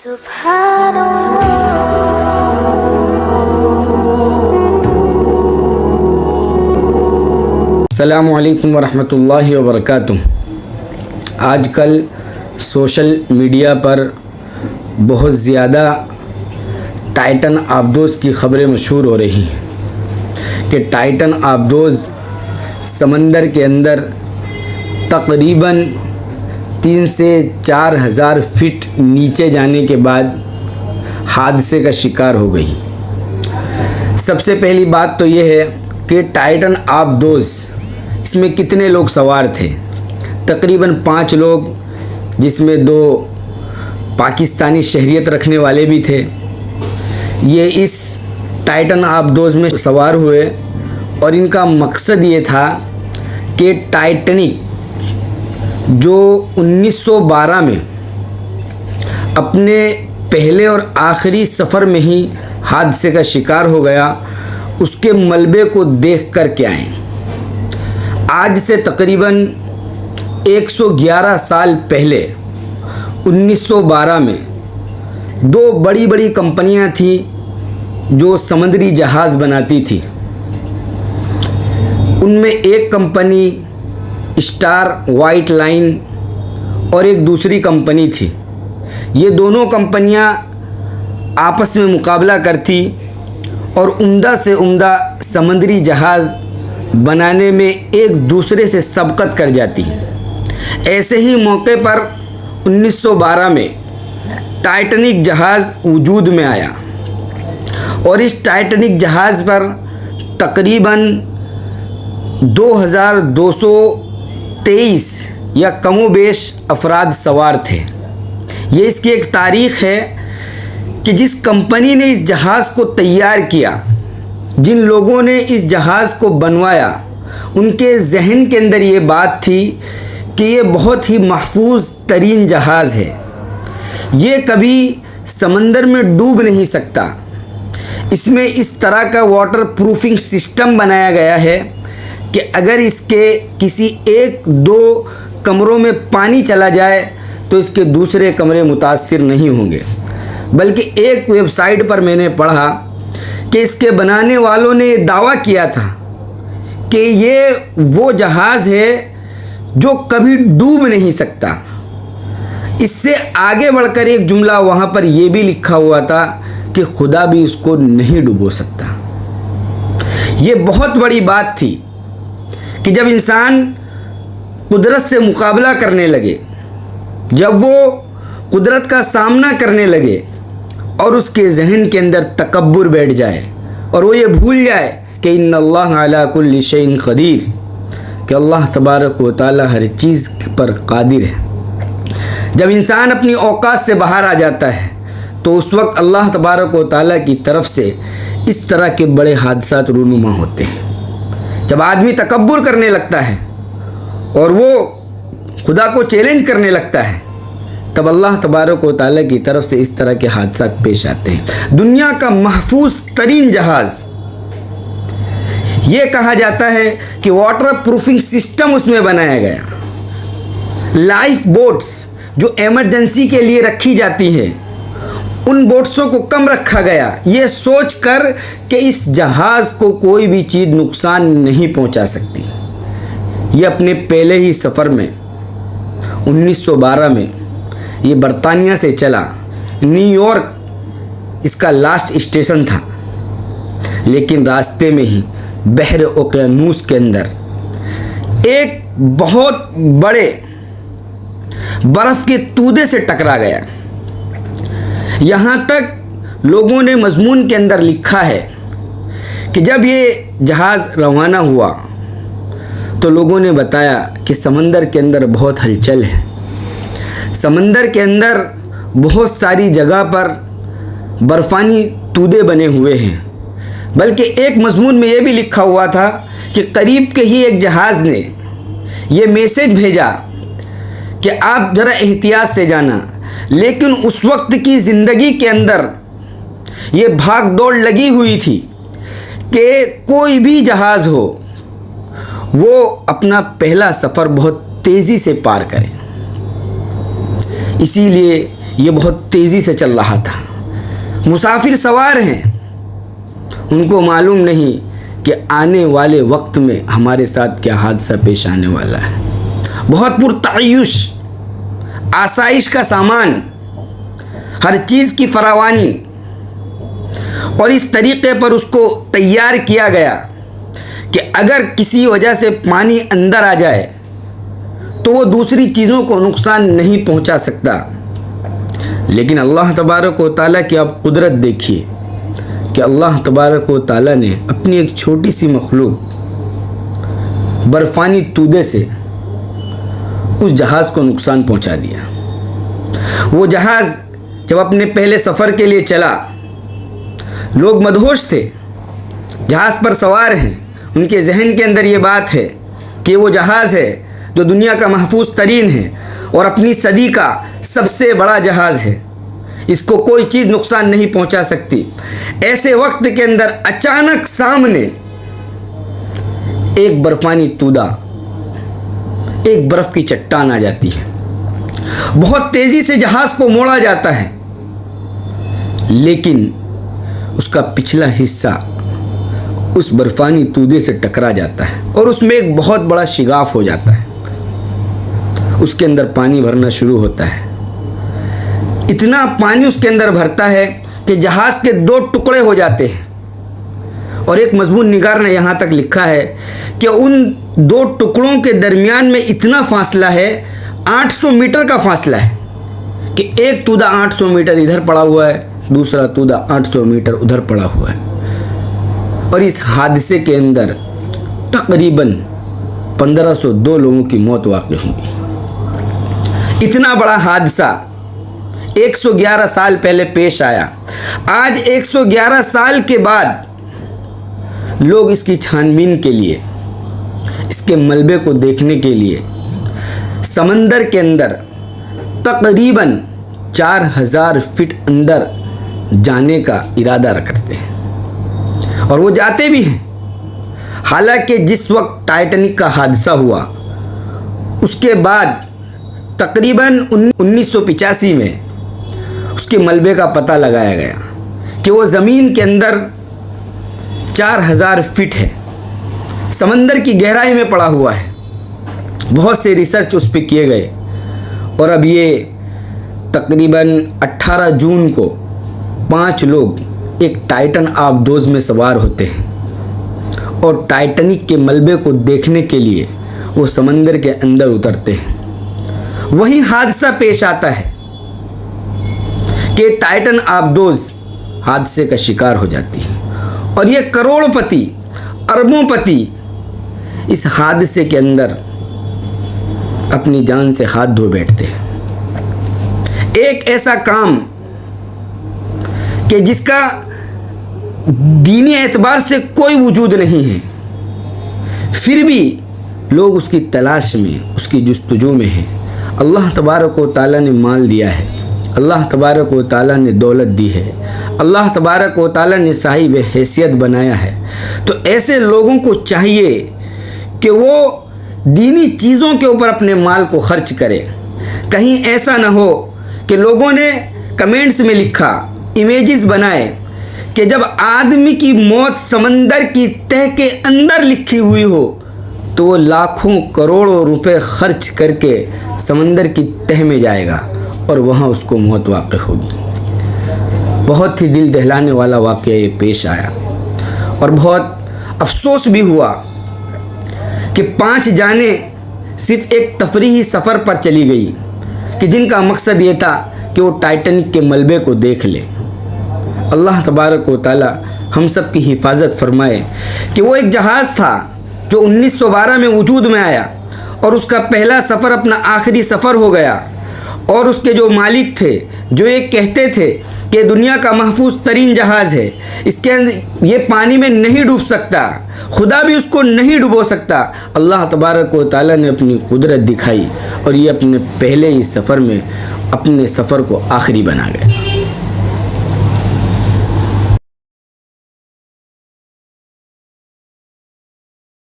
السلام علیکم ورحمۃ اللہ وبرکاتہ۔ آج کل سوشل میڈیا پر بہت زیادہ ٹائٹن آبدوز کی خبریں مشہور ہو رہی ہیں کہ ٹائٹن آبدوز سمندر کے اندر تقریباً 3 سے 4 ہزار فٹ نیچے جانے کے بعد حادثے کا شکار ہو گئی۔ سب سے پہلی بات تو یہ ہے کہ ٹائٹن آبدوز اس میں کتنے لوگ سوار تھے؟ تقریباً 5 لوگ، جس میں 2 پاکستانی شہریت رکھنے والے بھی تھے۔ یہ اس ٹائٹن آبدوز میں سوار ہوئے اور ان کا مقصد یہ تھا کہ ٹائٹینک جو 1912 میں اپنے پہلے اور آخری سفر میں ہی حادثے کا شکار ہو گیا، اس کے ملبے کو دیکھ کر کے آئیں۔ آج سے تقریباً 111 سال پہلے 1912 میں 2 بڑی بڑی کمپنیاں تھیں جو سمندری جہاز بناتی تھی۔ ان میں ایک کمپنی اسٹار وائٹ لائن اور ایک دوسری کمپنی تھی۔ یہ دونوں کمپنیاں آپس میں مقابلہ کرتی اور عمدہ سے عمدہ سمندری جہاز بنانے میں ایک دوسرے سے سبقت کر جاتی۔ ایسے ہی موقع پر 1912 میں ٹائٹینک جہاز وجود میں آیا اور اس ٹائٹینک جہاز پر تقریباً 2223 یا کم و بیش افراد سوار تھے۔ یہ اس کی ایک تاریخ ہے کہ جس کمپنی نے اس جہاز کو تیار کیا، جن لوگوں نے اس جہاز کو بنوایا، ان کے ذہن کے اندر یہ بات تھی کہ یہ بہت ہی محفوظ ترین جہاز ہے، یہ کبھی سمندر میں ڈوب نہیں سکتا۔ اس میں اس طرح کا واٹر پروفنگ سسٹم بنایا گیا ہے کہ اگر اس کے کسی 1-2 کمروں میں پانی چلا جائے تو اس کے دوسرے کمرے متاثر نہیں ہوں گے۔ بلکہ ایک ویب سائٹ پر میں نے پڑھا کہ اس کے بنانے والوں نے یہ دعویٰ کیا تھا کہ یہ وہ جہاز ہے جو کبھی ڈوب نہیں سکتا۔ اس سے آگے بڑھ کر ایک جملہ وہاں پر یہ بھی لکھا ہوا تھا کہ خدا بھی اس کو نہیں ڈبو سکتا۔ یہ بہت بڑی بات تھی کہ جب انسان قدرت سے مقابلہ کرنے لگے، جب وہ قدرت کا سامنا کرنے لگے اور اس کے ذہن کے اندر تکبر بیٹھ جائے اور وہ یہ بھول جائے کہ ان اللہ علی کل شیء قدیر، کہ اللہ تبارک و تعالی ہر چیز پر قادر ہے۔ جب انسان اپنی اوقات سے باہر آ جاتا ہے تو اس وقت اللہ تبارک و تعالی کی طرف سے اس طرح کے بڑے حادثات رونما ہوتے ہیں۔ جب آدمی تکبر کرنے لگتا ہے اور وہ خدا کو چیلنج کرنے لگتا ہے، تب اللہ تبارک و تعالیٰ کی طرف سے اس طرح کے حادثات پیش آتے ہیں۔ دنیا کا محفوظ ترین جہاز، یہ کہا جاتا ہے کہ واٹر پروفنگ سسٹم اس میں بنایا گیا۔ لائف بوٹس جو ایمرجنسی کے لیے رکھی جاتی ہیں، ان بوٹسوں کو کم رکھا گیا، یہ سوچ کر کہ اس جہاز کو کوئی بھی چیز نقصان نہیں پہنچا سکتی۔ یہ اپنے پہلے ہی سفر میں 1912 میں یہ برطانیہ سے چلا، نیو یارک اس کا لاسٹ اسٹیشن تھا، لیکن راستے میں ہی بحر اوقیانوس کے اندر ایک بہت بڑے برف کے تودے سے ٹکرا گیا۔ یہاں تک لوگوں نے مضمون کے اندر لکھا ہے کہ جب یہ جہاز روانہ ہوا تو لوگوں نے بتایا کہ سمندر کے اندر بہت ہلچل ہے، سمندر کے اندر بہت ساری جگہ پر برفانی تودے بنے ہوئے ہیں۔ بلکہ ایک مضمون میں یہ بھی لکھا ہوا تھا کہ قریب کے ہی ایک جہاز نے یہ میسج بھیجا کہ آپ ذرا احتیاط سے جانا، لیکن اس وقت کی زندگی کے اندر یہ بھاگ دوڑ لگی ہوئی تھی کہ کوئی بھی جہاز ہو وہ اپنا پہلا سفر بہت تیزی سے پار کرے۔ اسی لیے یہ بہت تیزی سے چل رہا تھا. مسافر سوار ہیں, ان کو معلوم نہیں کہ آنے والے وقت میں ہمارے ساتھ کیا حادثہ پیش آنے والا ہے. بہت پرتعیش, آسائش کا سامان, ہر چیز کی فراوانی, اور اس طریقے پر اس کو تیار کیا گیا کہ اگر کسی وجہ سے پانی اندر آ جائے تو وہ دوسری چیزوں کو نقصان نہیں پہنچا سکتا. لیکن اللہ تبارک و تعالیٰ کی آپ قدرت دیکھیے کہ اللہ تبارک و تعالیٰ نے اپنی ایک چھوٹی سی مخلوق برفانی تودے سے اس جہاز کو نقصان پہنچا دیا. وہ جہاز جب اپنے پہلے سفر کے لیے چلا, لوگ مدہوش تھے, جہاز پر سوار ہیں, ان کے ذہن کے اندر یہ بات ہے کہ وہ جہاز ہے جو دنیا کا محفوظ ترین ہے اور اپنی صدی کا سب سے بڑا جہاز ہے, اس کو کوئی چیز نقصان نہیں پہنچا سکتی. ایسے وقت کے اندر اچانک سامنے ایک برفانی تودا, ایک برف کی چٹان آ جاتی ہے. بہت تیزی سے جہاز کو موڑا جاتا ہے, لیکن اس کا پچھلا حصہ اس برفانی تودے سے ٹکرا جاتا ہے اور اس میں ایک بہت بڑا شگاف ہو جاتا ہے. اس کے اندر پانی بھرنا شروع ہوتا ہے. اتنا پانی اس کے اندر بھرتا ہے کہ جہاز کے 2 ٹکڑے ہو جاتے ہیں. اور ایک مضمون نگار نے یہاں تک لکھا ہے کہ ان 2 ٹکڑوں کے درمیان میں اتنا فاصلہ ہے, 800 میٹر کا فاصلہ ہے, کہ ایک تودا 800 میٹر ادھر پڑا ہوا ہے, دوسرا تودا 800 میٹر ادھر پڑا ہوا ہے. اور اس حادثے کے اندر تقریباً 1502 لوگوں کی موت واقع ہوئی. اتنا بڑا حادثہ 111 سال پہلے پیش آیا. آج 111 سال کے بعد لوگ اس کی چھان بین کے لیے, اس کے ملبے کو دیکھنے کے لیے سمندر کے اندر تقریباً 4000 فٹ اندر جانے کا ارادہ کرتے ہیں, اور وہ جاتے بھی ہیں. حالانکہ جس وقت ٹائٹینک کا حادثہ ہوا اس کے بعد تقریباً 1985 میں اس کے ملبے کا پتہ لگایا گیا کہ وہ زمین کے اندر 4000 فٹ ہے, سمندر کی گہرائی میں پڑا ہوا ہے. بہت سے ریسرچ اس پہ کیے گئے, اور اب یہ تقریباً 18 جون کو 5 لوگ ایک ٹائٹن آبدوز میں سوار ہوتے ہیں اور ٹائٹینک کے ملبے کو دیکھنے کے لیے وہ سمندر کے اندر اترتے ہیں. وہی حادثہ پیش آتا ہے کہ ٹائٹن آبدوز حادثے کا شکار ہو جاتی ہے, اور یہ کروڑ پتی, اربوں پتی اس حادثے کے اندر اپنی جان سے ہاتھ دھو بیٹھتے ہیں. ایک ایسا کام کہ جس کا دینی اعتبار سے کوئی وجود نہیں ہے, پھر بھی لوگ اس کی تلاش میں, اس کی جستجو میں ہیں. اللہ تبارک و تعالیٰ نے مال دیا ہے, اللہ تبارک و تعالیٰ نے دولت دی ہے, اللہ تبارک و تعالیٰ نے صاحب حیثیت بنایا ہے. تو ایسے لوگوں کو چاہیے کہ وہ دینی چیزوں کے اوپر اپنے مال کو خرچ کرے. کہیں ایسا نہ ہو کہ لوگوں نے کمنٹس میں لکھا, امیجز بنائے کہ جب آدمی کی موت سمندر کی تہ کے اندر لکھی ہوئی ہو تو وہ لاکھوں کروڑوں روپے خرچ کر کے سمندر کی تہ میں جائے گا اور وہاں اس کو موت واقع ہوگی. بہت ہی دل دہلانے والا واقعہ یہ پیش آیا, اور بہت افسوس بھی ہوا کہ 5 جانیں صرف ایک تفریحی سفر پر چلی گئی کہ جن کا مقصد یہ تھا کہ وہ ٹائٹینک کے ملبے کو دیکھ لیں. اللہ تبارک و تعالی ہم سب کی حفاظت فرمائے کہ وہ ایک جہاز تھا جو 1912 میں وجود میں آیا, اور اس کا پہلا سفر اپنا آخری سفر ہو گیا. اور اس کے جو مالک تھے جو یہ کہتے تھے کہ دنیا کا محفوظ ترین جہاز ہے, اس کے اندر یہ پانی میں نہیں ڈوب سکتا, خدا بھی اس کو نہیں ڈبو سکتا, اللہ تبارک و تعالیٰ نے اپنی قدرت دکھائی اور یہ اپنے پہلے ہی سفر میں اپنے سفر کو آخری بنا گئے.